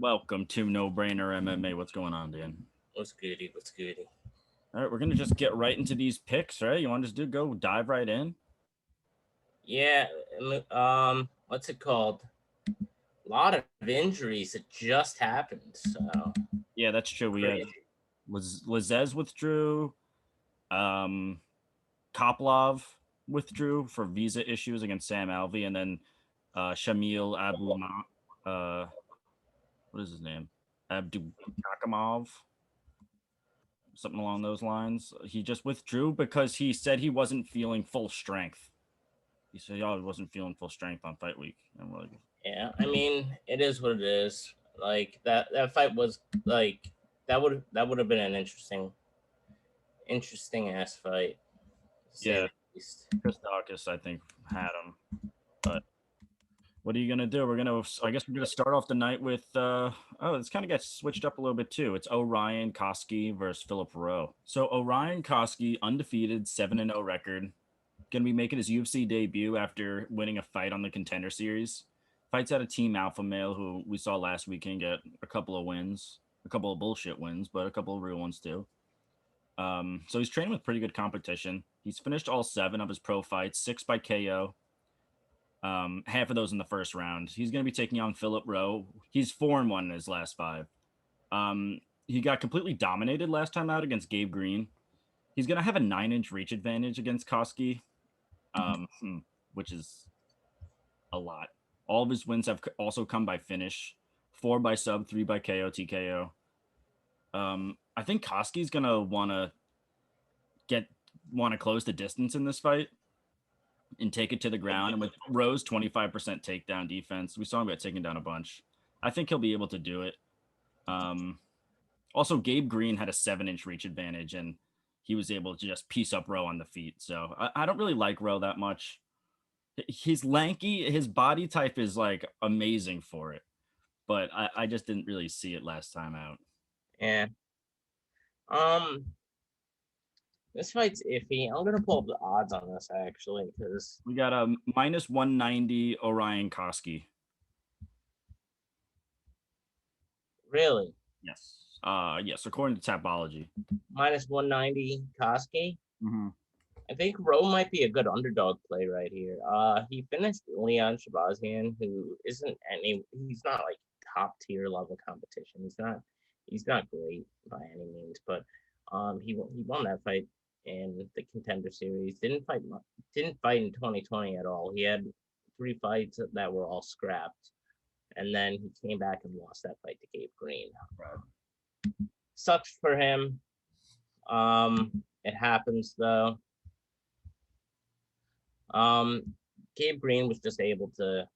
Welcome to No Brainer MMA. What's going on, Dan? What's goody? What's goody? All right, we're gonna just get right into these picks, right? You want to just go dive right in? Yeah, what's it called? A lot of injuries that just happened. So Yeah, that's true. We had crazy. Lazez withdrew, um, Koplov withdrew for visa issues against Sam Alvey, and then Shamil uh, what is his name? Abdukakimov, something along those lines. He just withdrew because he said he wasn't feeling full strength. He said, "Oh, he wasn't feeling full strength on fight week." And we're like, Yeah, I mean, it is what it is. Like that fight was like that would have been an interesting ass fight, to say yeah, the least. Chris Dawkins, I think, had him. But what are you gonna do? I guess we're gonna start off the night with. This kind of gets switched up a little bit too. It's Orion Koski versus Philip Rowe. So Orion Koski, undefeated, 7-0 record, gonna be making his UFC debut after winning a fight on the Contender Series. Fights out a Team Alpha Male, who we saw last weekend get a couple of wins, a couple of bullshit wins, but a couple of real ones too. So he's training with pretty good competition. He's finished all 7 of his pro fights, 6 by KO. Half of those in the first round. He's going to be taking on Philip Rowe. He's 4-1 in his last 5. He got completely dominated last time out against Gabe Green. He's going to have a 9-inch reach advantage against Koski, which is a lot. All of his wins have also come by finish: 4 by sub, 3 by KO, TKO. I think Koski's going to want to close the distance in this fight and take it to the ground. And with Rowe's 25% takedown defense, we saw him get taken down a bunch. I think he'll be able to do it. Also, Gabe Green had a 7-inch reach advantage, and he was able to just piece up Rowe on the feet. So I don't really like Rowe that much. He's lanky. His body type is like amazing for it, but I just didn't really see it last time out. Yeah. Um, this fight's iffy. I'm gonna pull up the odds on this actually because We got a minus 190 Orion Koski. really. Yes, according to Tapology. Minus 190 Koski. Mm-hmm. I think Rowe might be a good underdog play right here. He finished Leon Shabazian, who isn't he's not like top tier level competition. He's not great by any means, but he won that fight in the Contender Series. Didn't fight in 2020 at all. He had 3 fights that were all scrapped, and then he came back and lost that fight to Gabe Green. Sucks for him. It happens though. Gabe Green was just able to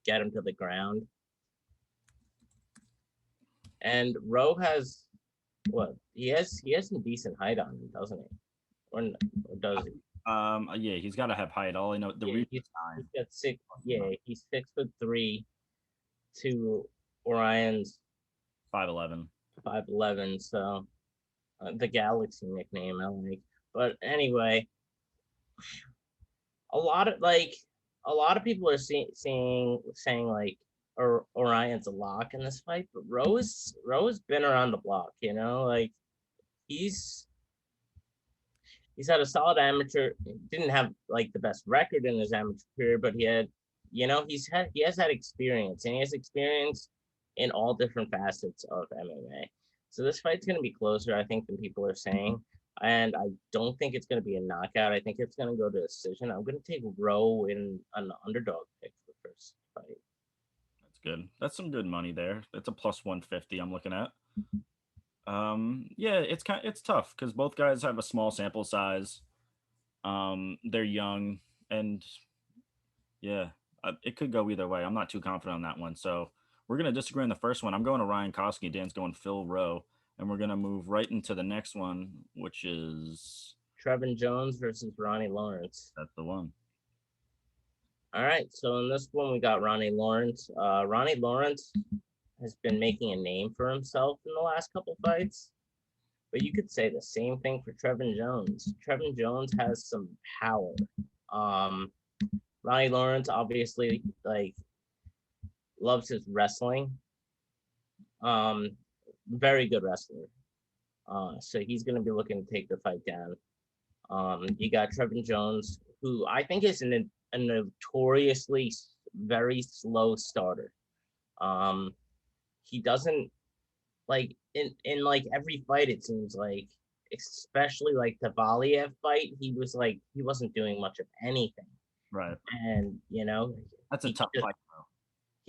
get him to the ground. And Rowe has what? He has some decent height on him, doesn't he? Or does he? Yeah, he's got to have height. All I know, He's got 6. Yeah, he's 6'3" to Orion's 5'11". 5'11". So the Galaxy nickname I like. But anyway, a lot of people are saying like Orion's a lock in this fight, but Rowe's been around the block, like he's had a solid amateur. Didn't have like the best record in his amateur career, but he had, he has that experience, and he has experience in all different facets of MMA. So this fight's going to be closer, I think, than people are saying. And I don't think it's going to be a knockout. I think it's going to go to decision. I'm going to take Rowe in an underdog pick for the first fight. That's good. That's some good money there. That's a plus 150 I'm looking at. Yeah, it's tough because both guys have a small sample size. They're young, and yeah, it could go either way. I'm not too confident on that one. So we're gonna disagree on the first one. I'm going to Ryan Koski. Dan's going Phil Rowe, and we're gonna move right into the next one, which is Trevin Jones versus Ronnie Lawrence. That's the one. All right, so in this one we got Ronnie Lawrence. Ronnie Lawrence has been making a name for himself in the last couple fights, but you could say the same thing for Trevin Jones. Trevin Jones has some power. Ronnie Lawrence obviously like loves his wrestling. Very good wrestler. So he's going to be looking to take the fight down. You got Trevin Jones, who I think is a notoriously very slow starter. He doesn't like in like every fight. It seems like, especially like the Valiev fight, he wasn't doing much of anything. Right. And That's a tough fight, though.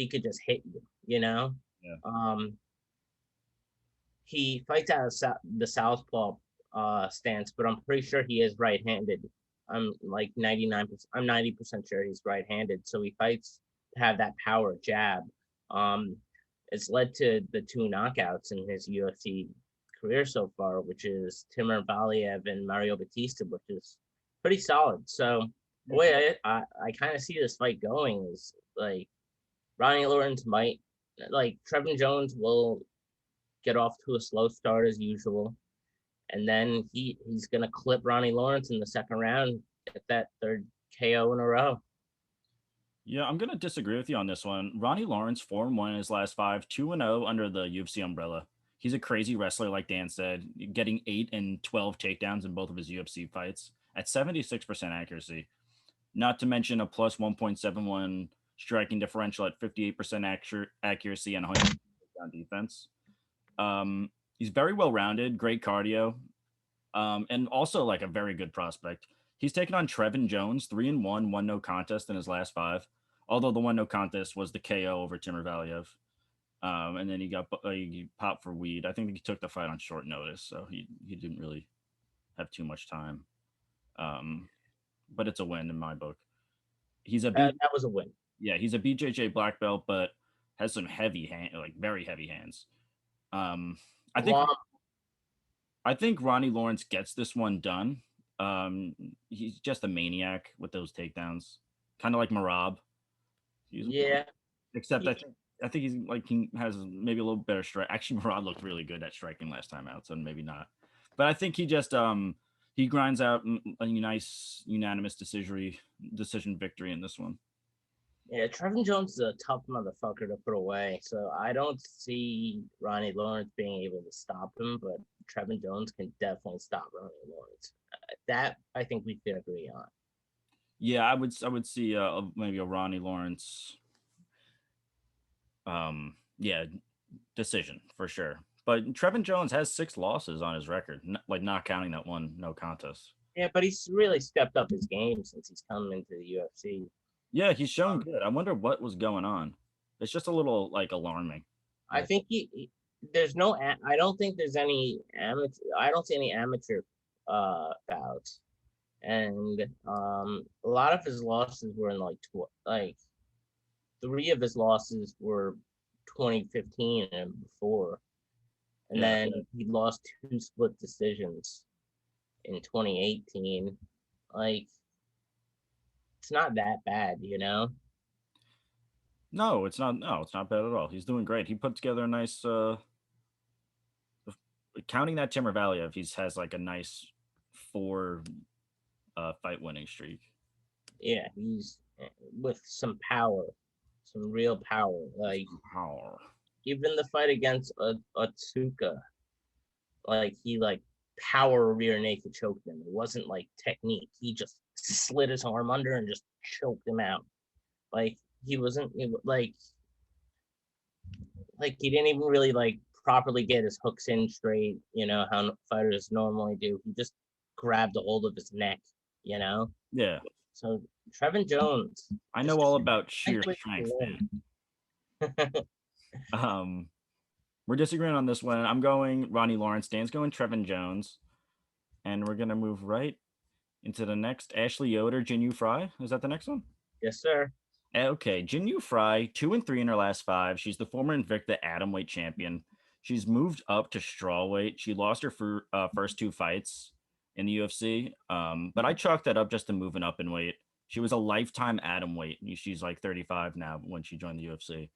he could just hit you. Yeah. He fights out of the southpaw stance, but I'm pretty sure he is right-handed. I'm like 99%. I'm 90% sure he's right-handed. So he fights to have that power jab. It's led to the 2 knockouts in his UFC career so far, which is Timur Valiev and Mario Batista, which is pretty solid. So the way I kind of see this fight going is like Ronnie Lawrence might, like Trevin Jones will get off to a slow start as usual, and then he's gonna clip Ronnie Lawrence in the second round, get that third KO in a row. Yeah, I'm gonna disagree with you on this one. Ronnie Lawrence 4-1 in his last 5, 2-0 under the UFC umbrella. He's a crazy wrestler, like Dan said, getting 8 and 12 takedowns in both of his UFC fights at 76% accuracy. Not to mention a plus 1.71 striking differential at 58% accuracy and 100 takedown defense. He's very well rounded, great cardio, and also like a very good prospect. He's taken on Trevin Jones, 3-1, 1 no contest in his last 5. Although the 1 no contest was the KO over Timur Valiev. And then he popped for weed. I think he took the fight on short notice, so he didn't really have too much time. But it's a win in my book. That was a win. Yeah, he's a BJJ black belt, but has some very heavy hands. I think Ronnie Lawrence gets this one done. He's just a maniac with those takedowns, kind of like Marab. Except I think he has maybe a little better strike. Actually, Marab looked really good at striking last time out, so maybe not. But I think he just he grinds out a nice unanimous decision victory in this one. Yeah, Trevin Jones is a tough motherfucker to put away, so I don't see Ronnie Lawrence being able to stop him, but Trevin Jones can definitely stop Ronnie Lawrence. That I think we can agree on. Yeah, I would see maybe a Ronnie Lawrence decision for sure. But Trevin Jones has 6 losses on his record, not counting that one no contest. Yeah, but he's really stepped up his game since he's come into the UFC. Yeah, he's shown good. I wonder what was going on. It's just a little alarming. I think there's no. I don't think there's any amateur. I don't see any amateur bouts, and a lot of his losses were in like 3 of his losses were 2015 and before, and then he lost 2 split decisions in 2018. Like, it's not that bad, No, it's not. No, it's not bad at all. He's doing great. He put together a nice. Counting that Timur Valiev, he has like a nice 4 fight winning streak. Yeah, he's with some power, some real power. Like power. Even the fight against Otsuka, like he power rear naked choked him. It wasn't like technique. He just slid his arm under and just choked him out. Like he wasn't like he didn't even really properly get his hooks in straight, how fighters normally do. He just grabbed a hold of his neck, Yeah. So Trevin Jones. I know all about sheer strength, man. We're disagreeing on this one. I'm going Ronnie Lawrence. Dan's going Trevin Jones. And we're gonna move right into the next. Ashley Yoder, Jinyu Fry. Is that the next one? Yes, sir. Okay, Jinyu Fry, 2-3 in her last 5. She's the former Invicta atomweight champion. She's moved up to strawweight. She lost her first 2 fights in the UFC, but I chalked that up just to moving up in weight. She was a lifetime atomweight. She's like 35 now when she joined the UFC.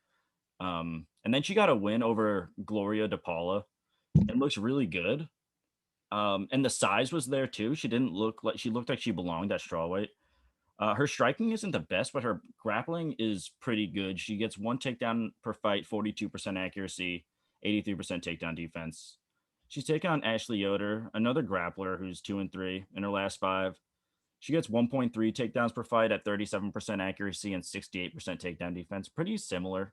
And then she got a win over Gloria de Paula. It looks really good. And the size was there too. She looked like she belonged at strawweight. Her striking isn't the best, but her grappling is pretty good. She gets 1 takedown per fight, 42% accuracy, 83% takedown defense. She's taken on Ashley Yoder, another grappler who's 2-3 in her last 5. She gets 1.3 takedowns per fight at 37% accuracy and 68% takedown defense. Pretty similar.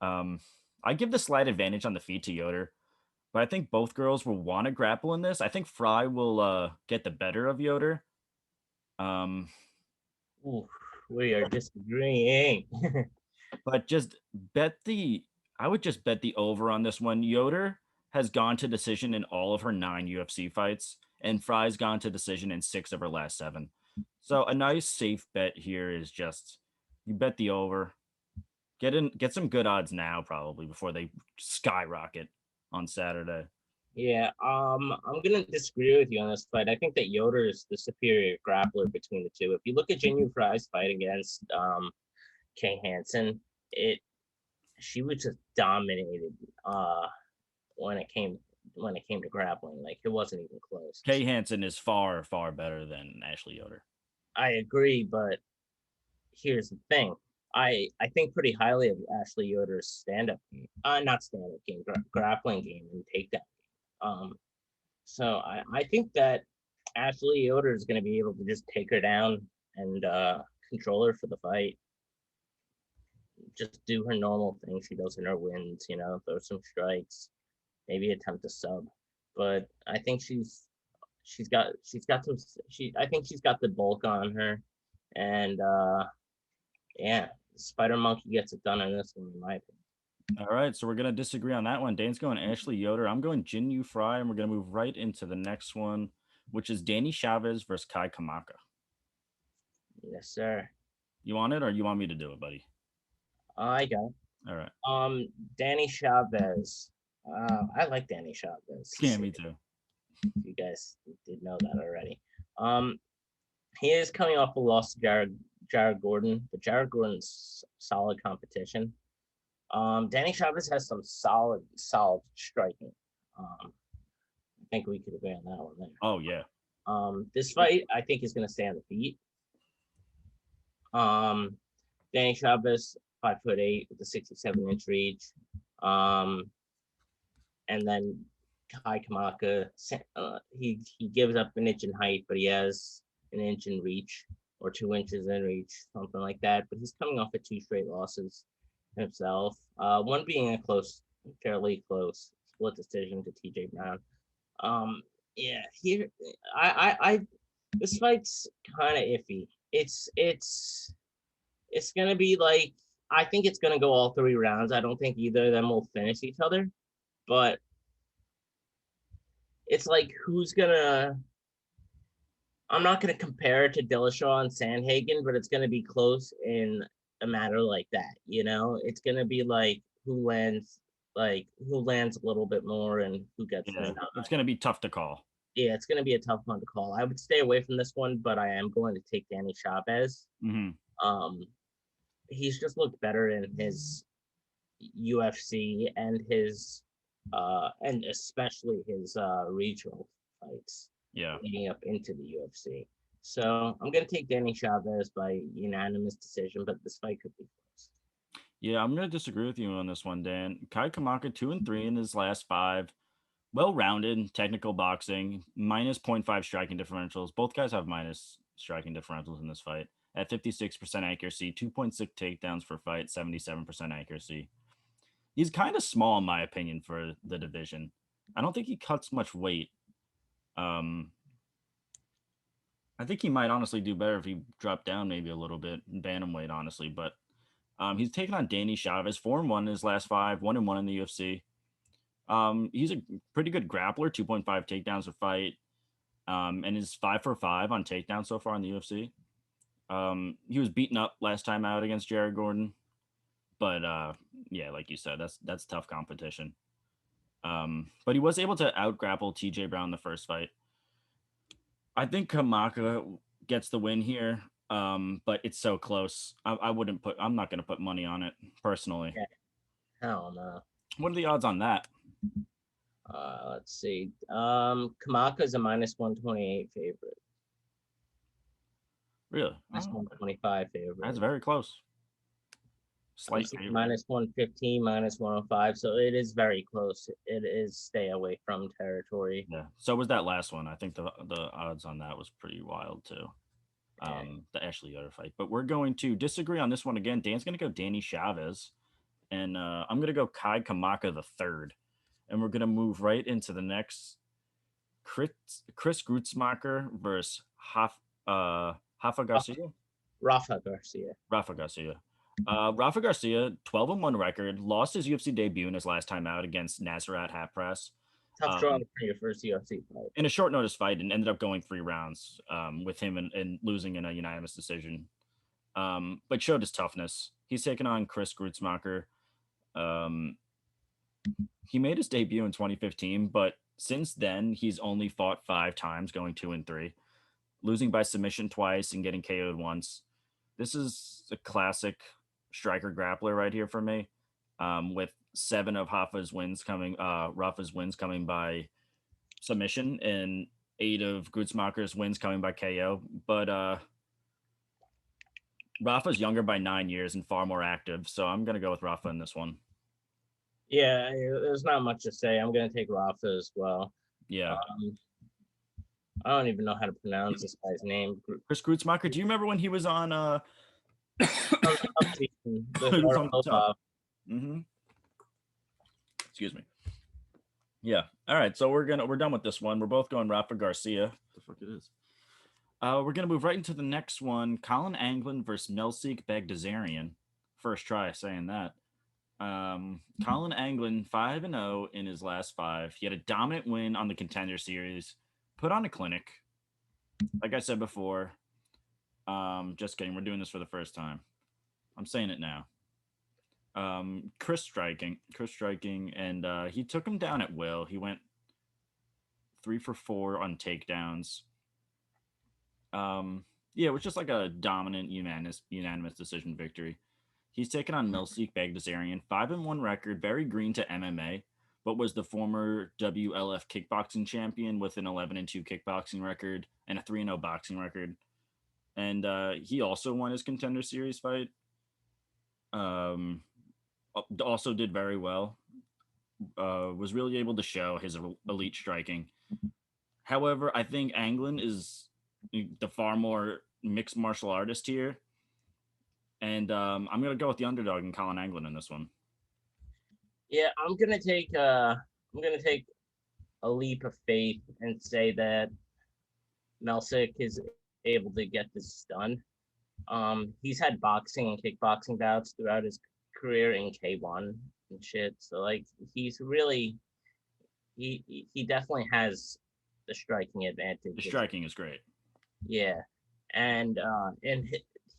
I give the slight advantage on the feet to Yoder, but I think both girls will want to grapple in this. I think Fry will get the better of Yoder. Ooh, we are disagreeing. But I would just bet the over on this one. Yoder has gone to decision in all of her 9 UFC fights, and Fry's gone to decision in 6 of her last 7. So a nice safe bet here is just you bet the over. Get some good odds now, probably before they skyrocket on Saturday. Yeah, I'm gonna disagree with you on this fight. I think that Yoder is the superior grappler between the two. If you look at Jinyu Fry's fight against Kay Hansen, she was just dominated when it came to grappling. Like it wasn't even close. Kay Hansen is far, far better than Ashley Yoder. I agree, but here's the thing. I think pretty highly of Ashley Yoder's stand-up game. Not stand-up game, grappling game and takedown game. So I think that Ashley Yoder is going to be able to just take her down and control her for the fight. Just do her normal thing she does in her wins, throw some strikes, maybe attempt a sub. But I think I think she's got the bulk on her, and yeah, Spider Monkey gets it done in this one, in my opinion. All right, so we're gonna disagree on that one. Dane's going Ashley Yoder. I'm going Jinyu Fry, and we're gonna move right into the next one, which is Danny Chavez versus Kai Kamaka. Yes, sir. You want it, or you want me to do it, buddy? I got it. All right. Danny Chavez. I like Danny Chavez. Yeah, me too. You guys did know that already. He is coming off a loss to Jared Gordon, but Jared Gordon's solid competition. Danny Chavez has some solid striking. I think we could agree on that one there. Oh yeah. This fight I think is going to stay on the feet. Danny Chavez, 5'8" with a 67-inch reach. And then Kai Kamaka, he gives up an inch in height, but he has an inch in reach or 2 inches in reach, something like that. But he's coming off of 2 straight losses himself. One being a fairly close split decision to TJ Brown. Yeah, here I this fight's kind of iffy. It's gonna be like, I think it's gonna go all 3 rounds. I don't think either of them will finish each other, but it's like I'm not gonna compare it to Dillashaw and Sandhagen, but it's gonna be close in a matter like that. It's gonna be like who lands a little bit more and who gets the nod. It's gonna be tough to call. Yeah, it's gonna be a tough one to call. I would stay away from this one, but I am going to take Danny Chavez. Mm-hmm. He's just looked better in his UFC and and especially his regional fights. Yeah. Leading up into the UFC. So I'm gonna take Danny Chavez by unanimous decision, but this fight could be close. Yeah, I'm gonna disagree with you on this one, Dan. Kai Kamaka 2-3 in his last 5. Well-rounded technical boxing, minus 0.5 striking differentials. Both guys have minus striking differentials in this fight at 56% accuracy, 2.6 takedowns per fight, 77% accuracy. He's kind of small, in my opinion, for the division. I don't think he cuts much weight. I think he might honestly do better if he dropped down maybe a little bit in bantamweight, honestly. But he's taken on Danny Chavez, 4-1 in his last 5, 1-1 in the UFC. He's a pretty good grappler, 2.5 takedowns a fight, and is 5 for 5 on takedowns so far in the UFC. He was beaten up last time out against Jared Gordon, but yeah, like you said, that's tough competition. But he was able to out-grapple TJ Brown the first fight. I think Kamaka gets the win here, but it's so close. I'm not going to put money on it, personally. Yeah. Hell no. What are the odds on that? Let's see. Kamaka's a minus 128 favorite. Really? Minus 125 favorite. That's very close. Slight favorite. minus 115, minus 105. So it is very close. It is stay away from territory. Yeah. So was that last one. I think the odds on that was pretty wild too. The Ashley Yoder fight. But we're going to disagree on this one again. Dan's going to go Danny Chavez, and I'm going to go Kai Kamaka the third, and we're going to move right into the next Chris Grutzmacher versus Rafa Garcia. Rafa Garcia. Rafa Garcia. Rafa Garcia, 12-1 record, lost his UFC debut in his last time out against Nasrat Hapras. Tough draw for your first UFC fight. In a short notice fight, and ended up going 3 rounds with him and losing in a unanimous decision. But showed his toughness. He's taken on Chris Grutzmacher. He made his debut in 2015, but since then, he's only fought 5 times, going 2-3, losing by submission twice and getting KO'd once. This is a classic striker grappler right here for me, with 7 of Rafa's wins coming by submission and 8 of Grutzmacher's wins coming by KO. But Rafa's younger by 9 years and far more active, so I'm going to go with Rafa in this one. Yeah, there's not much to say. I'm going to take Rafa as well. Yeah. I don't even know how to pronounce this guy's name. Chris Grutzmacher, do you remember when he was on Mm-hmm. Excuse me. Yeah. All right. So we're done with this one. We're both going Rafa Garcia. What the fuck it is? We're gonna move right into the next one. Colin Anglin versus Melsik Bagdasarian. First try saying that. Colin Anglin 5-0 in his last 5. He had a dominant win on the Contender Series. Put on a clinic. Like I said before. Just kidding. We're doing this for the first time. I'm saying it now. Chris striking, and he took him down at will. He went 3 for 4 on takedowns. Yeah, it was just like a dominant unanimous decision victory. He's taken on Melsik Bagdasarian, 5-1 record, very green to MMA, but was the former WLF kickboxing champion with an 11-2 kickboxing record and a 3-0 boxing record. And he also won his Contender Series fight. Also did very well. Was really able to show his elite striking. However, I think Anglin is the far more mixed martial artist here. And I'm going to go with the underdog and Colin Anglin in this one. Yeah, I'm going to take a leap of faith and say that Melsik is able to get this done. He's had boxing and kickboxing bouts throughout his career in K1 and shit. So like he's really he definitely has the striking advantage. The striking is great. Yeah. And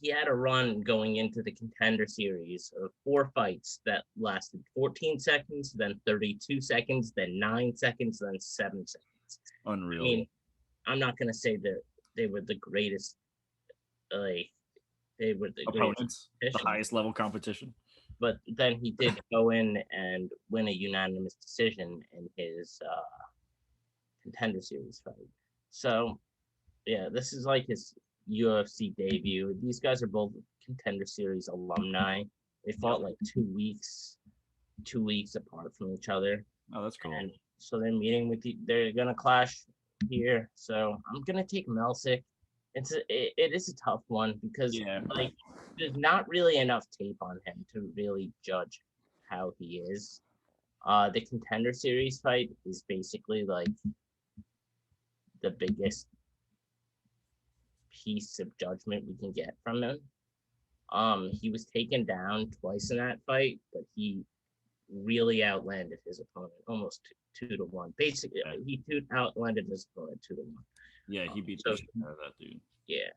he had a run going into the Contender Series of 4 fights that lasted 14 seconds, then 32 seconds, then 9 seconds, then 7 seconds. Unreal. I mean, I'm not going to say that they were the greatest, like, they were the opponents, the highest level competition. But then he did go in and win a unanimous decision in his Contender Series fight. So, yeah, this is like his UFC debut. These guys are both Contender Series alumni. They fought like 2 weeks apart from each other. Oh, that's cool. And so they're meeting they're gonna clash here. So I'm gonna take Melsik. It is a tough one because like there's not really enough tape on him to really judge how he is. The Contender Series fight is basically like the biggest piece of judgment we can get from him. He was taken down twice in that fight, but he really outlanded his opponent almost 2-1. Basically, he outlanded his opponent 2-1. Yeah, he beat the shit out of that dude. Yeah,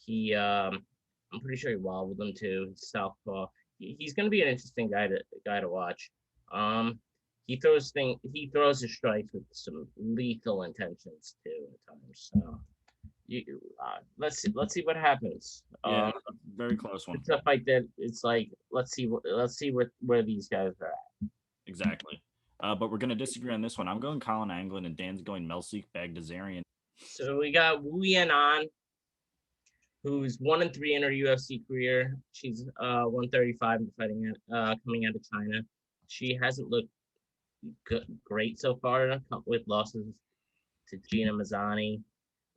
he. I'm pretty sure he wobbled him too. He's southpaw. He's gonna be an interesting guy to watch. He throws his strikes with some lethal intentions too at times. So, let's see what happens. Yeah, very close one. It's a fight that it's like let's see where these guys are at. Exactly. But we're gonna disagree on this one. I'm going Colin Anglin and Dan's going Melsik Bagdasarian. So we got Wu Yanan who's 1-3 in her UFC career. She's 135 fighting coming out of China. She hasn't looked great so far with losses to Gina Mazzani,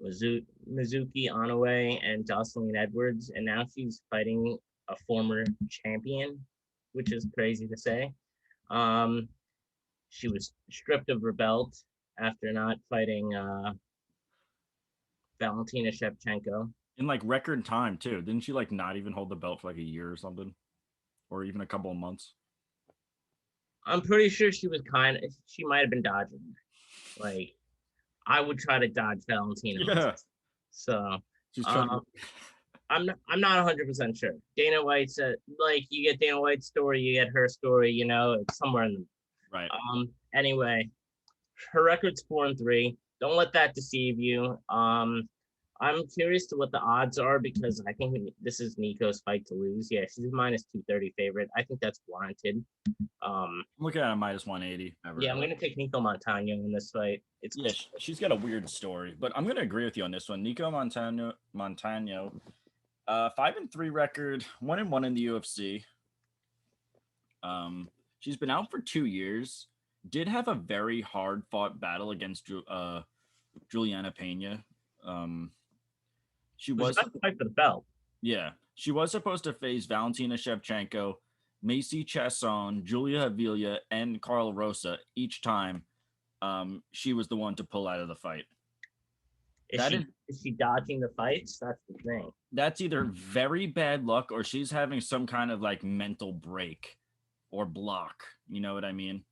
Mizuki Inoue, and Jocelyn Edwards, and now she's fighting a former champion, which is crazy to say. She was stripped of her belt after not fighting Valentina Shevchenko. In like record time too. Didn't she like not even hold the belt for like a year or something? Or even a couple of months? I'm pretty sure she might have been dodging. Like, I would try to dodge Valentina. Yeah. So She's trying to... I'm not 100% sure. Dana White said, like, you get Dana White's story, you get her story, you know, it's somewhere in the right. Anyway, her record's 4-3. Don't let that deceive you. I'm curious to what the odds are because I think this is Nico's fight to lose. Yeah, she's a minus 230 favorite. I think that's warranted. I'm looking at a minus 180. Yeah, I'm gonna take Nico Montano in this fight. She's got a weird story, but I'm gonna agree with you on this one. Nico Montano, 5-3 record, 1-1 in the UFC. She's been out for 2 years. Did have a very hard fought battle against Juliana Pena. She was about to fight for the belt. Yeah, she was supposed to face Valentina Shevchenko, Macy Chasson, Julia Havila, and Carla Rosa each time. She was the one to pull out of the fight. Is she dodging the fights? That's the thing. That's either very bad luck or she's having some kind of like mental break or block. You know what I mean?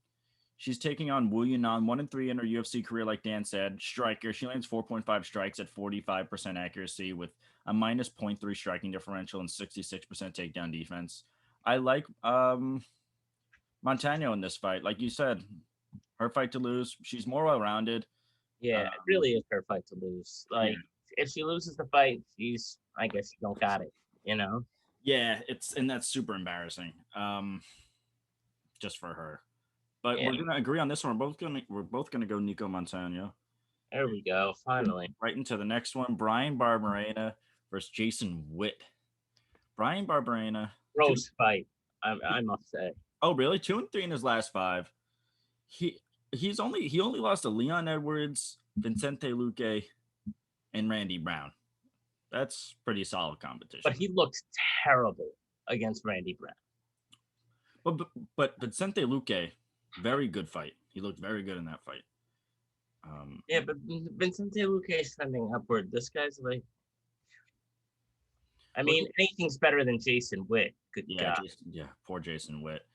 She's taking on Wu Yanan, 1-3 in her UFC career, like Dan said. Striker, she lands 4.5 strikes at 45% accuracy with a minus 0.3 striking differential and 66% takedown defense. I like Montano in this fight. Like you said, her fight to lose. She's more well-rounded. Yeah, it really is her fight to lose. Like, if she loses the fight, I guess she don't got it, you know? Yeah, that's super embarrassing. Just for her. But we're gonna agree on this one. We're both gonna go Nico Montano. There we go. Finally, right into the next one: Bryan Barberena versus Jason Witt. Bryan Barberena, gross fight. I must say. Oh, really? 2-3 in his last 5. He only lost to Leon Edwards, Vicente Luque, and Randy Brown. That's pretty solid competition. But he looked terrible against Randy Brown. But Vicente Luque, very good fight. He looked very good in that fight. Yeah, but Vicente Luque is trending upward. This guy's like, I mean, anything's better than Jason Witt. Good God. Poor Jason Witt.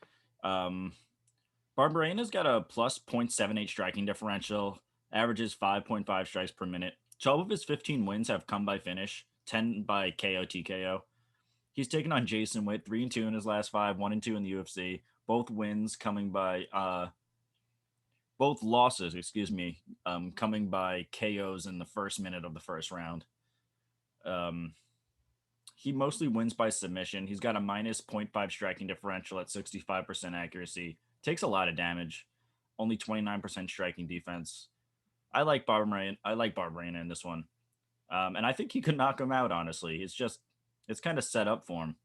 Barberena's got a plus 0.78 striking differential, averages 5.5 strikes per minute. 12 of his 15 wins have come by finish, 10 by KO TKO. He's taken on Jason Witt, 3-2 in his last 5, 1-2 in the UFC. Both wins coming by both losses, coming by KOs in the first minute of the first round. He mostly wins by submission. He's got a minus 0.5 striking differential at 65% accuracy. Takes a lot of damage. Only 29% striking defense. I like Barberena in this one. And I think he could knock him out, honestly. It's kind of set up for him.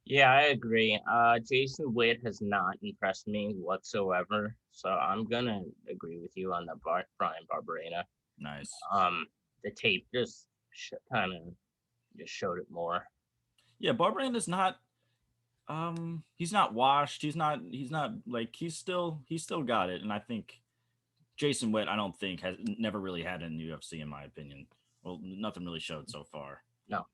Yeah, I agree. Jason Witt has not impressed me whatsoever. So I'm going to agree with you on the Bryan Barberena. Nice. The tape just kind of just showed it more. Yeah, Barberena's not he's not washed. He's still got it. And I think Jason Witt, I don't think has never really had it in the UFC, in my opinion. Well, nothing really showed so far. No.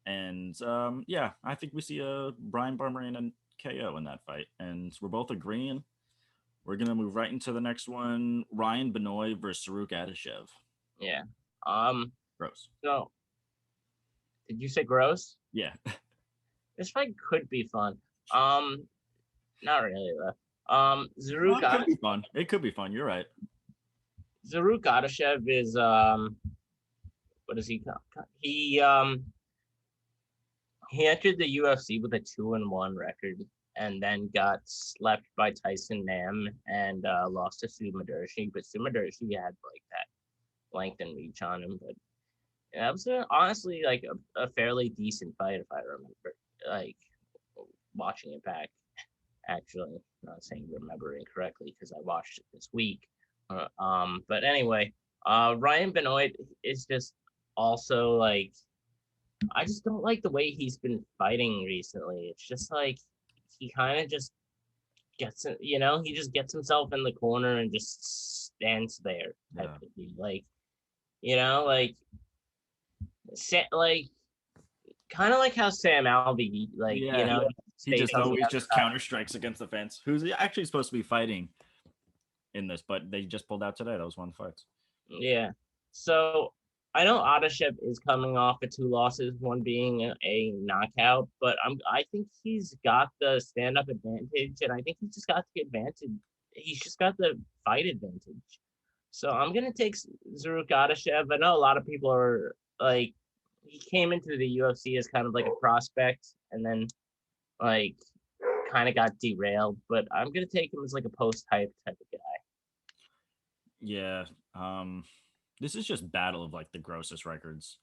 And I think we see a Bryan Barberena KO in that fight. And we're both agreeing. We're gonna move right into the next one. Ryan Benoit versus Saruk Adashev. Yeah. Gross. So did you say gross? Yeah. This fight could be fun. Not really though. Saruk it could be fun. It could be fun. You're right. Saruk Adashev is what is he? He entered the UFC with a 2-1 record, and then got slept by Tyson Nam and lost to Sumadershi. But Sumadershi had like that length and reach on him. But That was honestly like a fairly decent fight if I remember, like watching it back. Actually, not saying remember incorrectly because I watched it this week. But anyway, Ryan Benoit is just also like I just don't like the way he's been fighting recently. It's just like he kind of just gets it, he just gets himself in the corner and just stands there type Yeah. of thing. Like, like like kind of like how Sam Alvey, like, Yeah. He stays just on the always just outside. counter strikes against the fence. Who's actually supposed to be fighting in this, but they just pulled out today. That was one of the fights. Yeah. So I know Adashev is coming off of 2 losses, one being a knockout, but I think he's got the stand up advantage, and I think he's just got the advantage. He's just got the fight advantage. So I'm gonna take Zaruk Adashev. I know a lot of people are like, he came into the UFC as kind of like a prospect, and then like kind of got derailed. But I'm gonna take him as like a post hype type of guy. Yeah. This is just battle of like the grossest records.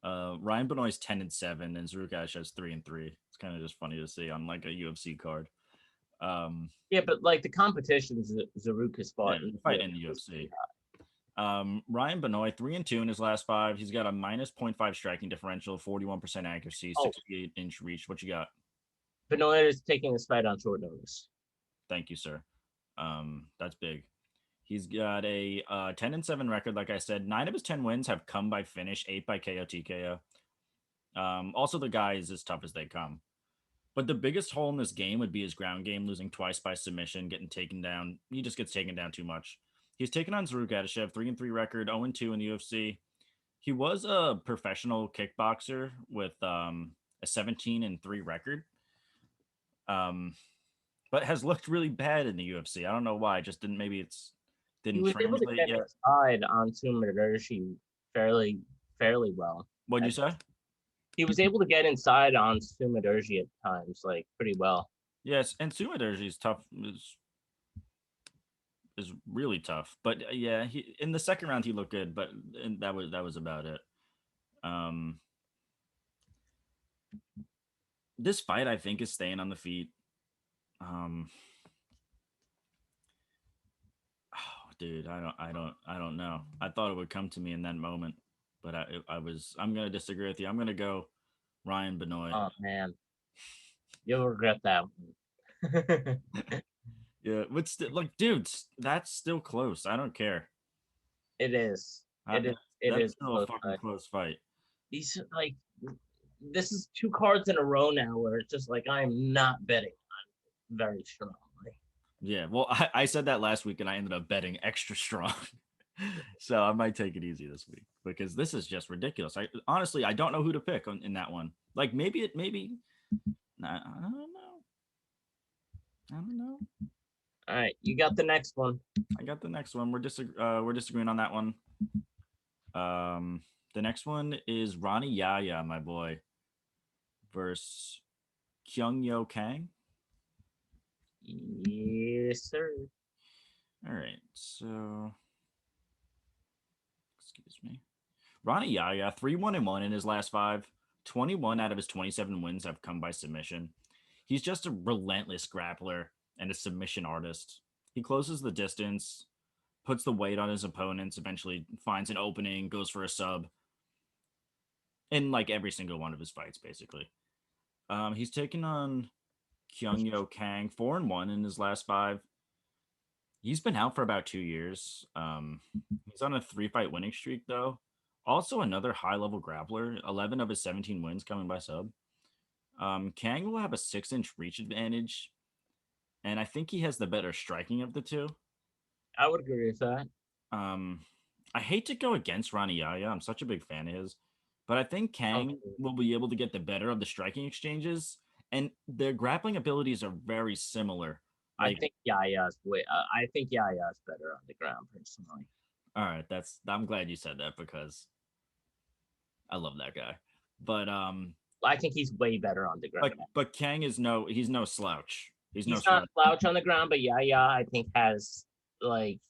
Ryan Benoit's 10-7 and Zaruk has 3-3. It's kind of just funny to see on like a UFC card. Yeah, but like the competition Zaruk has fought Yeah, in fight in the UFC. Ryan Benoit 3-2 in his last 5. He's got a -0.5 striking differential, 41% accuracy, Oh, 68-inch reach. What you got? Benoit is taking this fight on short notice. Thank you, sir. That's big. He's got a 10-7 record. Like I said, 9 of his 10 wins have come by finish, 8 by KO TKO. Also, the guy is as tough as they come. But the biggest hole in this game would be his ground game, losing twice by submission, getting taken down. He just gets taken down too much. He's taken on Zaruk Adashev, 3-3 record, 0-2 in the UFC. He was a professional kickboxer with a 17-3 record, but has looked really bad in the UFC. I don't know why. Just didn't. Maybe it's He didn't was able to translate get yet. inside on Sumadershi fairly well. What'd you say? He was able to get inside on Sumadershi at times, like pretty well. Yes, and Sumaderji is tough. Is really tough. But yeah, he in the second round he looked good, but and that was about it. Um, this fight I think is staying on the feet. Um, oh, dude, I don't know. I thought it would come to me in that moment, but I'm gonna disagree with you. I'm gonna go Ryan Benoit. Oh man, you'll regret that one. Yeah, but like, dude, that's still close. I don't care. It is. I, It is. It that's is still a close fucking fight. close fight. These like this is 2 cards in a row now where it's just like I'm not betting on very strongly. Yeah, well, I said that last week and I ended up betting extra strong. So I might take it easy this week because this is just ridiculous. I honestly I don't know who to pick in that one. Like maybe I don't know. I don't know. All right, you got the next one. I got the next one. We're disagreeing on that one. The next one is Ronnie Yaya, my boy, versus Kang. Yes, sir. All right, so excuse me. Ronnie Yaya, 3-1-1 in his last 5. 21 out of his 27 wins have come by submission. He's just a relentless grappler and a submission artist. He closes the distance, puts the weight on his opponents, eventually finds an opening, goes for a sub in like every single one of his fights, basically. He's taken on Kang 4-1 in his last 5. He's been out for about 2 years. He's on a 3-fight winning streak, though. Also, another high-level grappler. 11 of his 17 wins coming by sub. Kang will have a 6-inch reach advantage, and I think he has the better striking of the two. I would agree with that. I hate to go against Ronnie Yaya. I'm such a big fan of his, but I think Kang will be able to get the better of the striking exchanges, and their grappling abilities are very similar. I think Yaya's I think Yaya's better on the ground personally. All right, I'm glad you said that because I love that guy. But I think he's way better on the ground. But Kang is he's no slouch. He's not slouch on the ground, but Yaya I think has like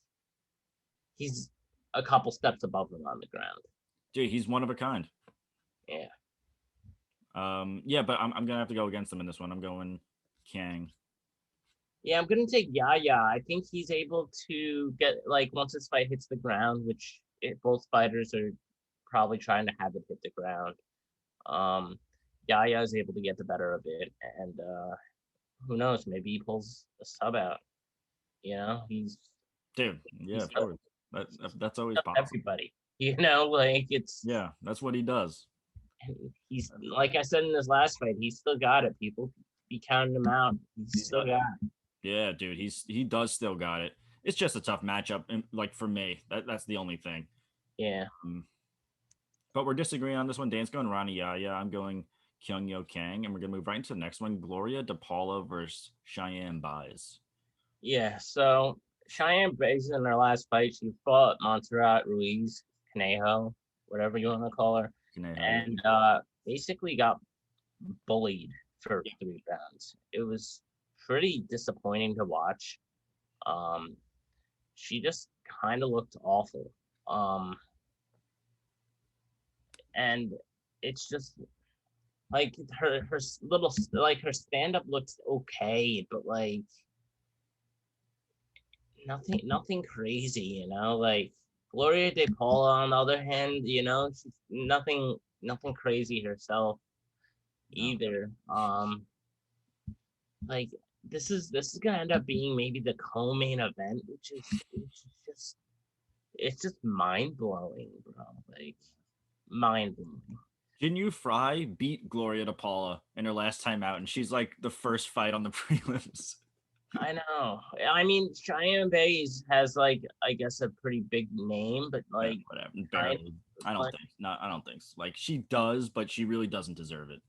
he's a couple steps above him on the ground. Dude, he's one of a kind. Yeah. Yeah, but I'm gonna have to go against him in this one. I'm going Kang. Yeah, I'm gonna take Yaya. I think he's able to get like once this fight hits the ground, which both fighters are probably trying to have it hit the ground. Um, Yaya is able to get the better of it, and who knows? Maybe he pulls a sub out. You know, Dude, yeah, he's of course. That's always up possible. everybody. You know, like Yeah, that's what he does. he's like I said in this last fight, he's still got it. People be counting him out. He's still got it. Yeah, dude, he does still got it. It's just a tough matchup, and like for me, that's the only thing. Yeah. But we're disagreeing on this one. Dan's going Rani Yaya. I'm going Kyung Kang, and we're gonna move right into the next one. Gloria de Paula versus Cheyanne Byers. Yeah. So Cheyenne, based in her last fight, she fought Montserrat Ruiz, Conejo, whatever you want to call her, and basically got bullied for 3 rounds. It was pretty disappointing to watch. She just kind of looked awful. And it's just like her little like her stand up looks okay, but like nothing crazy, you know. Like Gloria De Paula, on the other hand, you know, she's nothing crazy herself either. Like this is gonna end up being maybe the co-main event, which is just it's just mind blowing, bro. Like mind blowing. Jinyu Fry beat Gloria de Paula in her last time out, and she's like the first fight on the prelims. I know. I mean, Cheyenne Bays has like I guess a pretty big name, but like whatever, barely. I don't think. No, I don't think so. Like she does, but she really doesn't deserve it.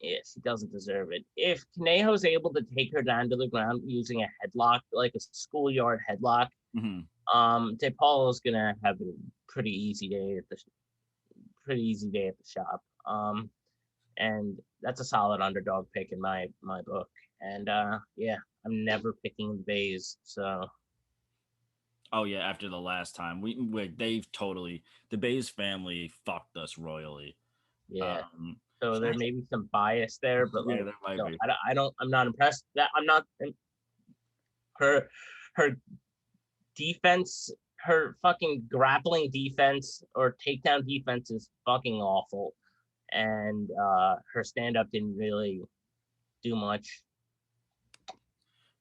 Yeah, she doesn't deserve it. If Conejo's able to take her down to the ground using a headlock, like a schoolyard headlock, De Paulo's gonna have a pretty easy day at the shop. And that's a solid underdog pick in my book. And yeah, I'm never picking the Bays. So. Oh yeah, after the last time they've totally the Bays family fucked us royally. Yeah. So there may be some bias there, but like, there might be. I'm not impressed. I'm not. Her defense, her fucking grappling defense or takedown defense is fucking awful, and her stand up didn't really do much.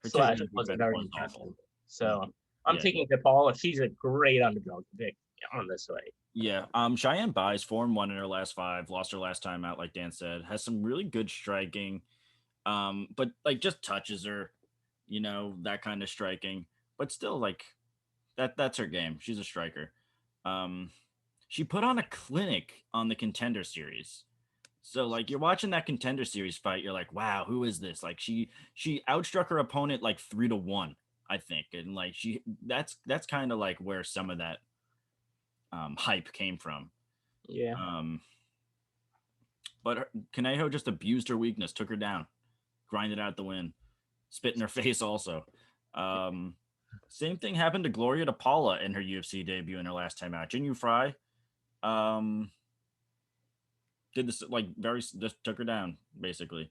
Slash wasn't very impressive. So I'm taking Paula. She's a great underdog pick on this fight. Yeah. Cheyanne Byers 4-1 in her last 5, lost her last time out, like Dan said, has some really good striking. But like just touches her, you know, that kind of striking. But still, like that's her game. She's a striker. She put on a clinic on the Contender Series. So like you're watching that Contender Series fight, you're like, wow, who is this? Like she outstruck her opponent like 3-1, I think, and like that's kind of like where some of that hype came from. Yeah. But Conejo just abused her weakness, took her down, grinded out the win, spit in her face also. Same thing happened to Gloria de Paula in her UFC debut in her last time out. Jinyu Fry did this like just took her down basically.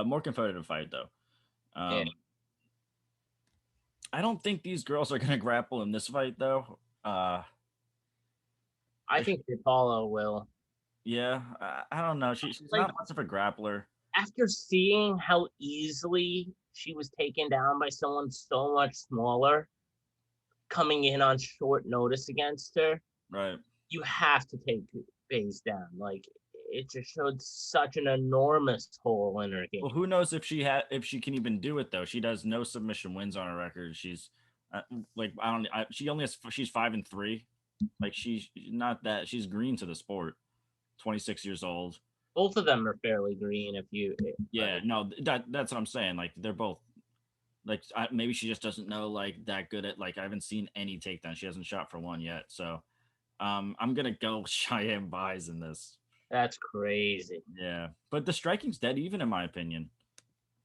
More competitive fight though. Yeah. I don't think these girls are gonna grapple in this fight though. I think Paula will. Yeah, I don't know. She's like, not much of a grappler. After seeing how easily she was taken down by someone so much smaller, coming in on short notice against her, right? You have to take Bays down. Like it just showed such an enormous hole in her game. Well, who knows if she can even do it though? She does no submission wins on her record. She's like she's 5-3. Like she's not that. She's green to the sport. 26 years old. Both of them are fairly green. No, that's what I'm saying. Like they're both like maybe she just doesn't know like that good at like I haven't seen any takedown. She hasn't shot for one yet. So I'm gonna go Cheyanne Byers in this. That's crazy. Yeah, but the striking's dead even in my opinion.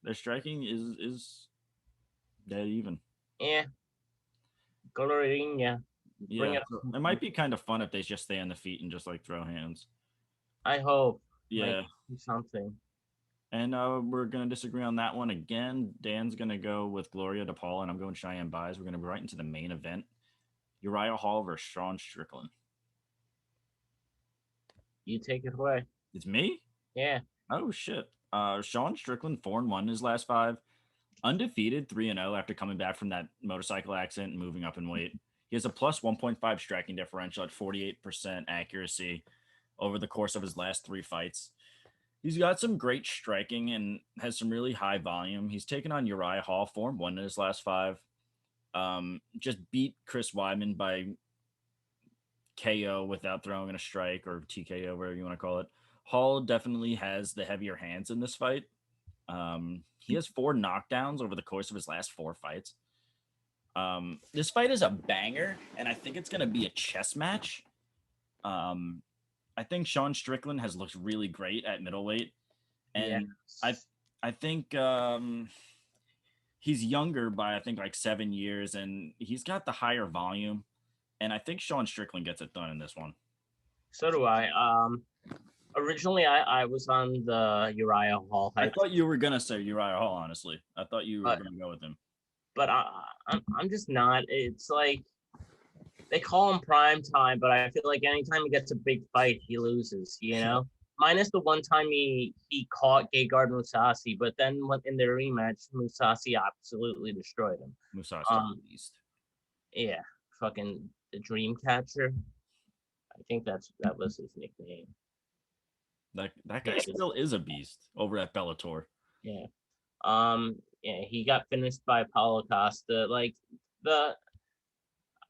Their striking is dead even. Yeah. Coloring, yeah. Bring Yeah, it so it might be kind of fun if they just stay on the feet and just like throw hands. I hope. Yeah. Like, do something. And we're gonna disagree on that one again. Dan's gonna go with Gloria to Paula, and I'm going Cheyanne Byers. We're gonna be right into the main event. Uriah Hall versus Sean Strickland. You take it away. It's me? Yeah. Oh shit. Sean Strickland 4-1 in his last 5. Undefeated 3-0 after coming back from that motorcycle accident and moving up in weight. He has a plus 1.5 striking differential at 48% accuracy over the course of his last 3 fights. He's got some great striking and has some really high volume. He's taken on Uriah Hall 4-1 in his last 5. Just beat Chris Weidman by KO without throwing in a strike, or TKO, whatever you want to call it. Hall definitely has the heavier hands in this fight. He has 4 knockdowns over the course of his last 4 fights. This fight is a banger, and I think it's going to be a chess match. I think Sean Strickland has looked really great at middleweight, and yes. I think he's younger by I think like 7 years, and he's got the higher volume, and I think Sean Strickland gets it done in this one. So do I. Originally, I was on the Uriah Hall hype. I thought you were gonna say Uriah Hall. Honestly, I thought you were gonna go with him. But I'm just not. It's like they call him prime time, but I feel like anytime he gets a big fight, he loses. You know, minus the one time he caught Gegard Mousasi, but then in their rematch, Mousasi absolutely destroyed him. Mousasi beast. Yeah, fucking the Dream Catcher. I think that was his nickname. That guy still is a beast over at Bellator. Yeah. Yeah, he got finished by Paula Costa. Like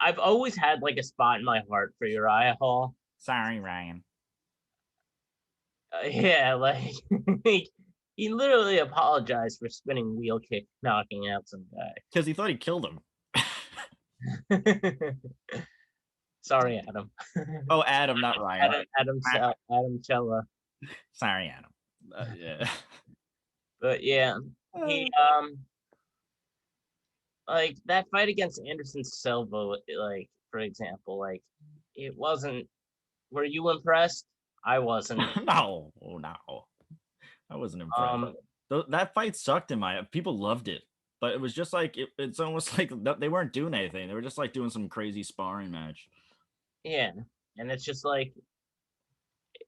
I've always had like a spot in my heart for Uriah Hall. Sorry, Ryan. Yeah, like he literally apologized for spinning wheel kick, knocking out some guy because he thought he killed him. Sorry, Adam. Oh, Adam, not Ryan. Adam Cella. Sorry, Adam. Yeah. But yeah, he like that fight against Anderson Silva, like for example, like it wasn't. Were you impressed? I wasn't. No, I wasn't impressed. That fight sucked in my. People loved it, but it was just like it's almost like they weren't doing anything. They were just like doing some crazy sparring match. Yeah, and it's just like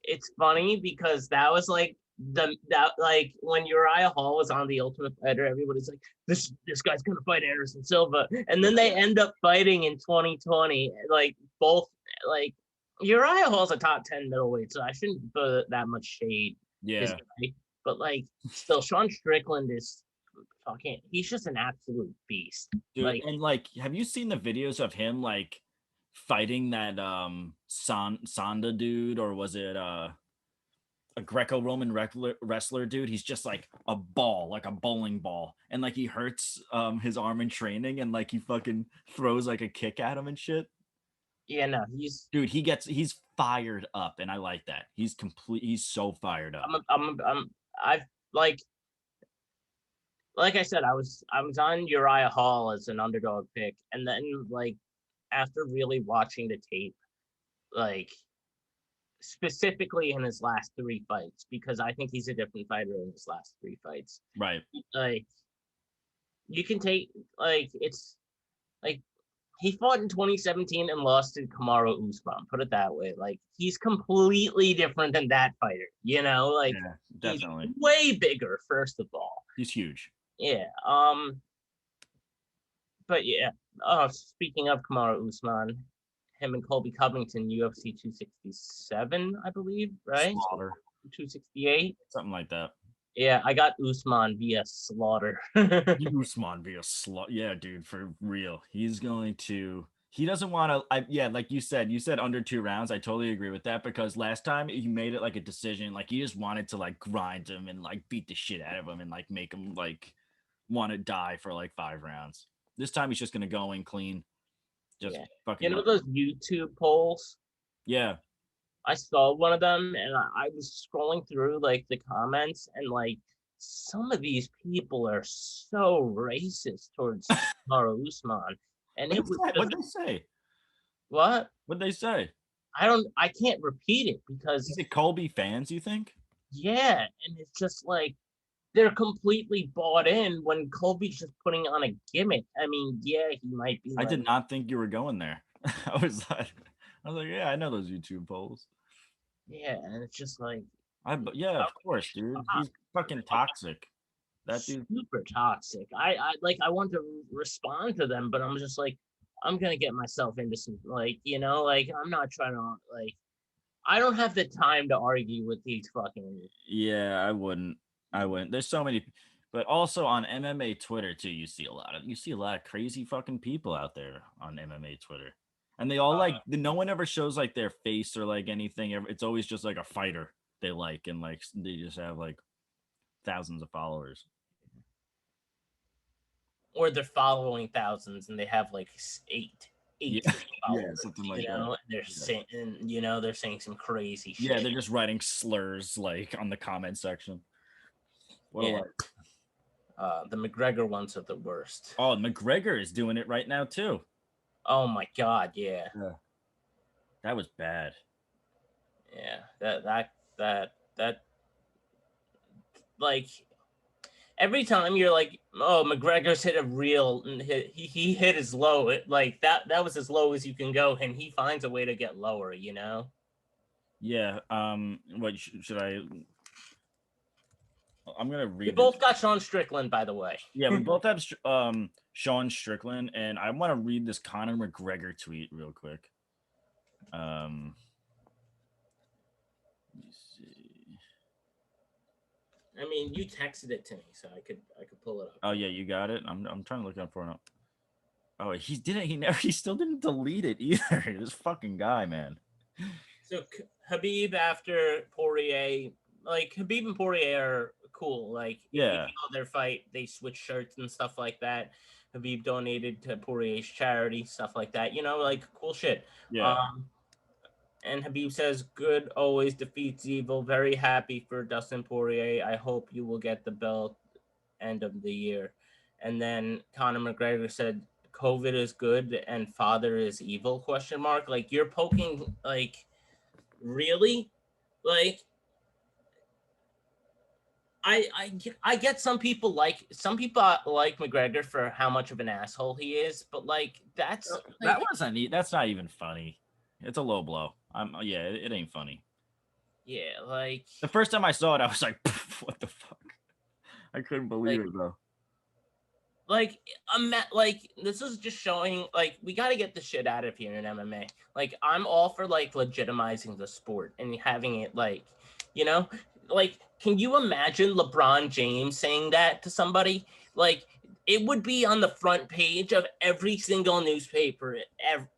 it's funny because that was like like when Uriah Hall was on the Ultimate Fighter, everybody's like, this guy's gonna fight Anderson Silva, and then they end up fighting in 2020. Like both, like Uriah Hall's a top 10 middleweight, so I shouldn't put that much shade. Yeah, but like still, Sean Strickland is fucking. He's just an absolute beast, dude. And like, have you seen the videos of him like fighting that Sonda dude, or was it a Greco-Roman wrestler dude? He's just like a ball, like a bowling ball, and like he hurts his arm in training, and like he fucking throws like a kick at him and shit. Yeah, no, he's fired up, and I like that. He's so fired up. I've like I said, I was on Uriah Hall as an underdog pick, and then like after really watching the tape, like specifically in his last 3 fights, because I think he's a different fighter in his last 3 fights. Right. Like you can take it's like he fought in 2017 and lost to Kamaru Usman. Put it that way. Like he's completely different than that fighter. You know, like yeah, definitely he's way bigger. First of all, he's huge. Yeah. But yeah. Speaking of Kamaru Usman, him and Colby Covington, UFC 267, I believe, right? Slaughter. 268. Something like that. Yeah, I got Usman via slaughter. Usman via slaughter. Yeah, dude, for real. He's going to. He doesn't want to. Yeah, like you said under 2 rounds. I totally agree with that, because last time he made it like a decision. Like he just wanted to like grind him and like beat the shit out of him and like make him like want to die for like 5 rounds. This time he's just gonna go in clean. Just fucking. You know those YouTube polls? Yeah. I saw one of them, and I was scrolling through like the comments, and like some of these people are so racist towards Kamaru Usman. And what did they say? What? What'd they say? I can't repeat it because Is it Colby fans, you think? yeah, and it's just like they're completely bought in when Colby's just putting on a gimmick. I mean, yeah, he might be I like, did not think you were going there. I was like, yeah, I know those YouTube polls. yeah, and it's just like, Yeah, of course, dude. He's fucking toxic. That dude. super toxic. I want to respond to them, but I'm just like, I'm gonna get myself into some like, like I'm not trying to like, I don't have the time to argue with these fucking. Yeah, I wouldn't. There's so many, but also on MMA Twitter too. You see a lot of crazy fucking people out there on MMA Twitter, and they all like. No one ever shows like their face or like anything. It's always just like a fighter they like, and like they just have like thousands of followers. Or they're following thousands and they have like eight Yeah, followers, something like that. They're saying, and they're saying some crazy shit. Yeah, they're just writing slurs like on the comment section. What a life. The McGregor ones are the worst. Oh, McGregor is doing it right now too. Oh my god, yeah. That was bad. Yeah, that like every time you're like, oh, McGregor's hit a real, he hit his low. Like that was as low as you can go, and he finds a way to get lower. Yeah. What should I? I'm gonna read. We both got Sean Strickland, by the way. Yeah, we both have Sean Strickland, and I want to read this Conor McGregor tweet real quick. Let me see. I mean, you texted it to me, so I could pull it up. Oh yeah, you got it. I'm trying to look up for it. Oh, he still didn't delete it either. This fucking guy, man. So Khabib after Poirier, like Khabib and Poirier are cool. Like yeah, their fight, they switch shirts and stuff like that. Khabib donated to Poirier's charity, stuff like that. Like cool shit. Yeah. And Khabib says, "Good always defeats evil. Very happy for Dustin Poirier. I hope you will get the belt end of the year." And then Conor McGregor said, "COVID is good and father is evil?" ? Like you're poking, like, really, like. I get some people like McGregor for how much of an asshole he is, but like that's not even funny. It's a low blow. It ain't funny. Yeah, like the first time I saw it, I was like, what the fuck? I couldn't believe it though. Like this is just showing like we got to get the shit out of here in MMA. Like I'm all for like legitimizing the sport and having it like, like can you imagine LeBron James saying that to somebody? Like it would be on the front page of every single newspaper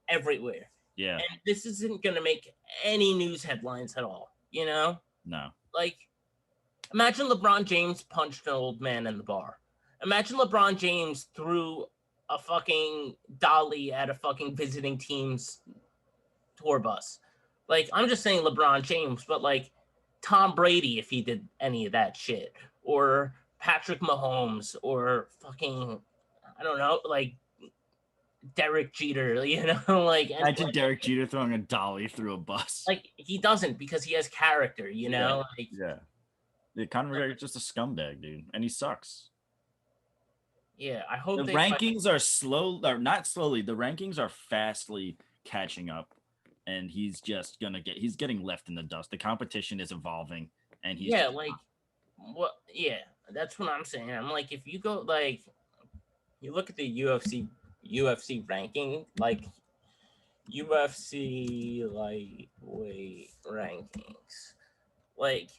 everywhere. Yeah. And this isn't going to make any news headlines at all, No. Like imagine LeBron James punched an old man in the bar. Imagine LeBron James threw a fucking dolly at a fucking visiting team's tour bus. Like, I'm just saying LeBron James, but like Tom Brady, if he did any of that shit, or Patrick Mahomes, or fucking, I don't know, like Derek Jeter, like. Imagine Derek Jeter throwing a dolly through a bus. Like, he doesn't because he has character, Yeah. Like, yeah. Conor McGregor's just a scumbag, dude, and he sucks. Yeah, I hope the rankings are slow, or not slowly. The rankings are fastly catching up, and he's getting left in the dust. The competition is evolving, and he's what? Yeah, that's what I'm saying. I'm like, if you go like, you look at the UFC ranking, like UFC lightweight rankings, like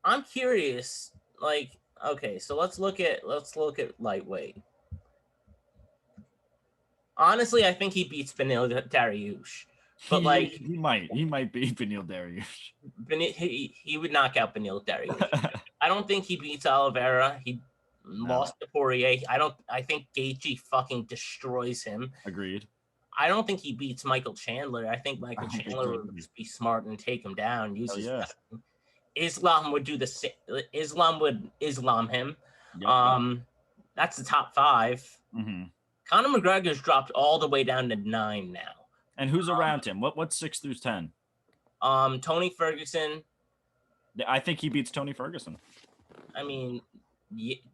I'm curious, like. Okay, so let's look at lightweight. Honestly, I think he beats Beneil Dariush, but like he might beat Beneil Dariush. He would knock out Beneil Dariush. I don't think he beats Oliveira. He lost to Poirier. I think Gaethje fucking destroys him. Agreed. I don't think he beats Michael Chandler. I think Michael Chandler would just be smart and take him down. Islam would do the same. Islam would Islam him. Yep. That's the top 5. Mm-hmm. Conor McGregor's dropped all the way down to 9 now. And who's around him? What's 6 through 10? Tony Ferguson. I think he beats Tony Ferguson. I mean,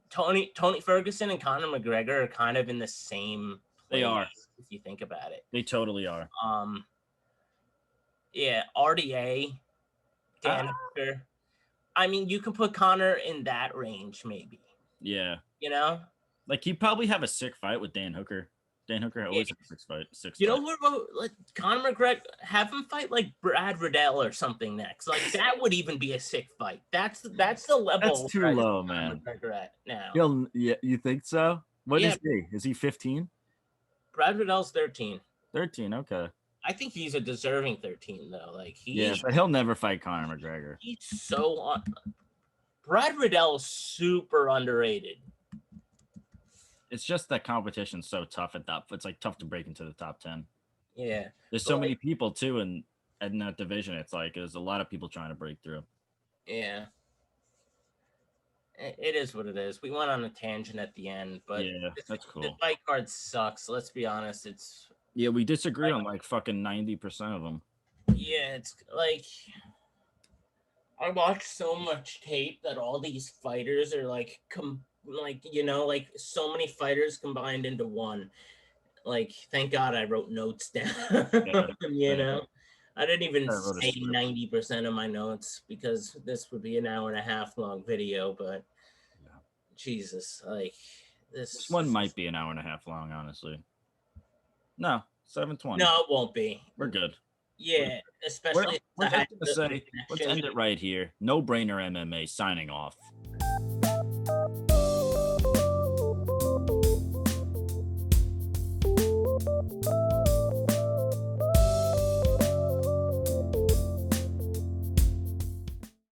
Tony Ferguson and Conor McGregor are kind of in the same place. They are. If you think about it. They totally are. Yeah, RDA, Dan Hooker. I mean, you can put Conor in that range, maybe. Yeah. You know? Like, he'd probably have a sick fight with Dan Hooker. Dan Hooker always has a six You know what? Like Conor McGregor, have him fight like Brad Riddell or something next. Like that would even be a sick fight. That's the level. That's too low, man. McGregor at now. You think so? What is he? Is he 15? Brad Riddell's 13. 13, okay. I think he's a deserving 13 though. Like but he'll never fight Conor McGregor. He's so Brad Riddell is super underrated. It's just that competition's so tough at that. It's like tough to break into the top 10. Yeah. There's so many people too in that division. It's like there's a lot of people trying to break through. Yeah. It is what it is. We went on a tangent at the end, but that's cool. The fight card sucks. Let's be honest. We disagree on like fucking 90% of them. Yeah, it's like I watched so much tape that all these fighters are like like so many fighters combined into one. Like, thank God I wrote notes down. You know, I didn't even say 90% of my notes because this would be an hour and a half long video. But Jesus, like this one might be an hour and a half long, honestly. No, 7:20. No, it won't be. We're good. Yeah, especially. Let's end it right here. No brainer MMA signing off.